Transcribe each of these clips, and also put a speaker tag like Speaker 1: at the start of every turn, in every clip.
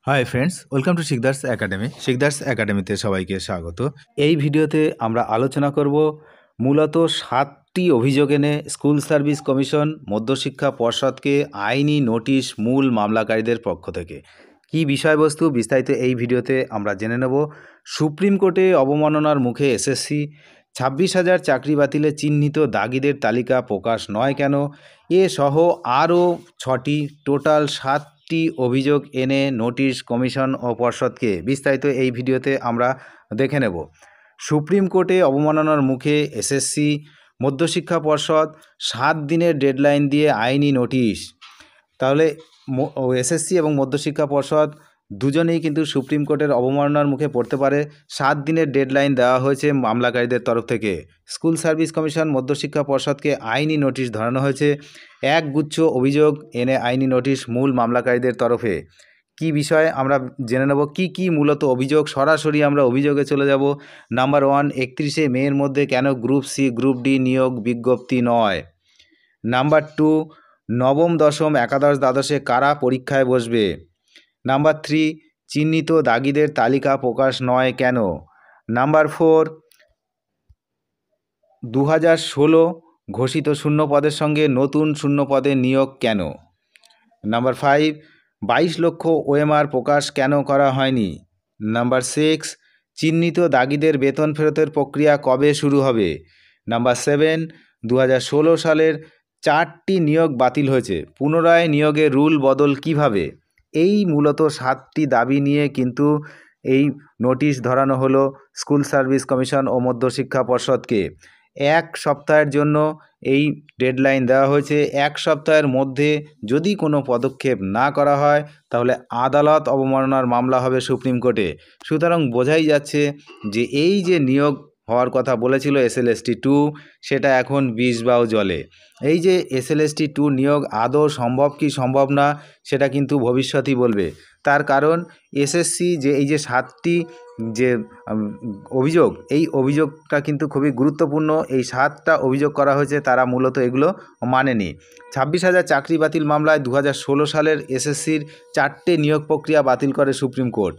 Speaker 1: Hi friends, welcome to Sikdar's academy. Sikdar's একাডেমিতে সবাইকে স্বাগত। এই ভিডিওতে আমরা আলোচনা করব মূলত 7টি অভিযোগ এনে স্কুল সার্ভিস কমিশন মধ্যশিক্ষা পর্ষদকে আইনি নোটিশ মূল মামলাকারীদের পক্ষ থেকে। কি বিষয়বস্তু বিস্তারিত এই ভিডিওতে আমরা জেনে নেব। সুপ্রিম কোর্টে অবমাননার মুখে এসএসসি, 26,000 চাকরি বাতিলে চিহ্নিত দাগিদের তালিকা প্রকাশ নয় কেন, এ সহ আরও 6টি টোটাল 7টি অভিযোগ এনে নোটিশ কমিশন ও পর্ষদকে বিস্তারিত এই ভিডিওতে আমরা দেখে নেব। সুপ্রিম কোর্টে অবমাননার মুখে এসএসসি, মধ্যশিক্ষা পর্ষদ 7 দিনের ডেডলাইন দিয়ে আইনি নোটিশ। তাহলে এসএসসি এবং মধ্যশিক্ষা পর্ষদ দুজনেই কিন্তু সুপ্রিম কোর্টের অবমাননার মুখে পড়তে পারে। 7 দিনের ডেডলাইন দেওয়া হয়েছে মামলাকারীদের তরফ থেকে। স্কুল সার্ভিস কমিশন মধ্যশিক্ষা পর্ষদকে আইনি নোটিশ ধরানো হয়েছে। একগুচ্ছ অভিযোগ এনে আইনি নোটিশ মূল মামলাকারীদের তরফে। কি বিষয়ে আমরা জেনে নেব, কি মূলত অভিযোগ। সরাসরি আমরা অভিযোগে চলে যাব। নাম্বার 1, 31শে মের মধ্যে কেন গ্রুপ সি গ্রুপ ডি নিয়োগ বিজ্ঞপ্তি নয়। নাম্বার 2, নবম দশম একাদশ দ্বাদশে কারা পরীক্ষায় বসবে। নাম্বার 3, চিহ্নিত দাগিদের তালিকা প্রকাশ নয় কেন। নাম্বার 4, 2016 ঘোষিত শূন্যপদের সঙ্গে নতুন শূন্যপদের নিয়োগ কেন। নাম্বার 5, 22 লক্ষ ওএমআর প্রকাশ কেন করা হয়নি। নাম্বার 6, চিহ্নিত দাগিদের বেতন ফেরতের প্রক্রিয়া কবে শুরু হবে। নাম্বার 7, 2016 সালের 4টি নিয়োগ বাতিল হয়েছে, পুনরায় নিয়োগের রুল বদল কিভাবে। এই মূলত 7টি দাবি নিয়ে কিন্তু এই নোটিশ ধরানো হলো স্কুল সার্ভিস কমিশন ও মধ্যশিক্ষা পর্ষদকে। 1 সপ্তাহের জন্য এই ডেডলাইন দেওয়া হয়েছে। 1 সপ্তাহের মধ্যে যদি কোনো পদক্ষেপ না করা হয় তাহলে আদালত অবমাননার মামলা হবে সুপ্রিম কোর্টে। সুতরাং বোঝাই যাচ্ছে যে এই যে নিয়োগ হওয়ার কথা বলেছিল SLST 2, সেটা এখন বিষবাও জলে। এই যে SLST 2 নিয়োগ আদৌ সম্ভব কি সম্ভব না সেটা কিন্তু ভবিষ্যতই বলবে। তার কারণ এসএসসি যে এই যে 7টি যে অভিযোগ, এই অভিযোগটা কিন্তু খুবই গুরুত্বপূর্ণ। এই 7টা অভিযোগ করা হয়েছে, তারা মূলত এগুলো মানেনি। 26,000 চাকরি বাতিল মামলায় 2016 সালের এসএসসির 4টে নিয়োগ প্রক্রিয়া বাতিল করে সুপ্রিম কোর্ট।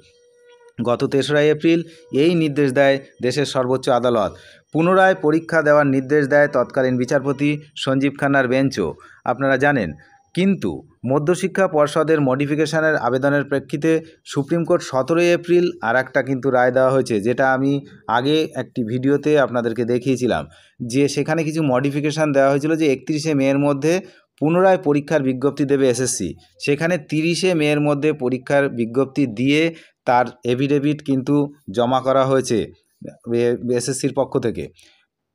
Speaker 1: গত 3রা এপ্রিল এই নির্দেশ দেয় দেশের সর্বোচ্চ আদালত। পুনরায় পরীক্ষা দেওয়ার নির্দেশ দেয় তৎকালীন বিচারপতি সঞ্জীব খান্নার বেঞ্চও, আপনারা জানেন। কিন্তু মধ্যশিক্ষা পর্ষদের মডিফিকেশনের আবেদনের প্রেক্ষিতে সুপ্রিম কোর্ট 17 এপ্রিল আর একটা কিন্তু রায় দেওয়া হয়েছে, যেটা আমি আগে একটি ভিডিওতে আপনাদেরকে দেখিয়েছিলাম যে সেখানে কিছু মডিফিকেশান দেওয়া হয়েছিল যে 31শে মের মধ্যে পুনরায় পরীক্ষার বিজ্ঞপ্তি দেবে এসএসসি। সেখানে 30শে মের মধ্যে পরীক্ষার বিজ্ঞপ্তি দিয়ে তার এফিডেভিট কিন্তু জমা করা হয়েছে এসএসসির পক্ষ থেকে।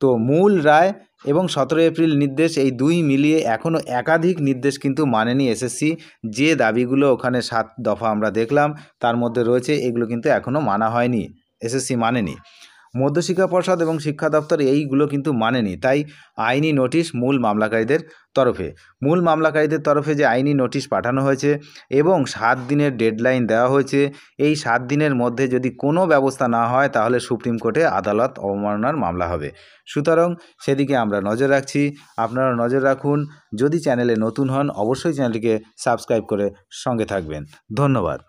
Speaker 1: তো মূল রায় এবং 17 এপ্রিল নির্দেশ, এই দুই মিলিয়ে এখনও একাধিক নির্দেশ কিন্তু মানেনি এসএসসি। যে দাবিগুলো ওখানে 7 দফা আমরা দেখলাম তার মধ্যে রয়েছে, এগুলো কিন্তু এখনও মানা হয়নি, এসএসসি মানেনি। মধ্যশিক্ষা পর্ষদ এবং শিক্ষা দপ্তর এইগুলো কিন্তু মানেনি। তাই আইনি নোটিশ মূল মামলাকারীদের তরফে। মূল মামলাকারীদের তরফে যে আইনি নোটিশ পাঠানো হয়েছে এবং 7 দিনের ডেডলাইন দেওয়া হয়েছে, এই 7 দিনের মধ্যে যদি কোনো ব্যবস্থা না হয় তাহলে সুপ্রিম কোর্টে আদালত অবমাননার মামলা হবে। সুতরাং সেদিকে আমরা নজর রাখছি, আপনারা নজর রাখুন। যদি চ্যানেলে নতুন হন অবশ্যই চ্যানেলটিকে সাবস্ক্রাইব করে সঙ্গে থাকবেন। ধন্যবাদ।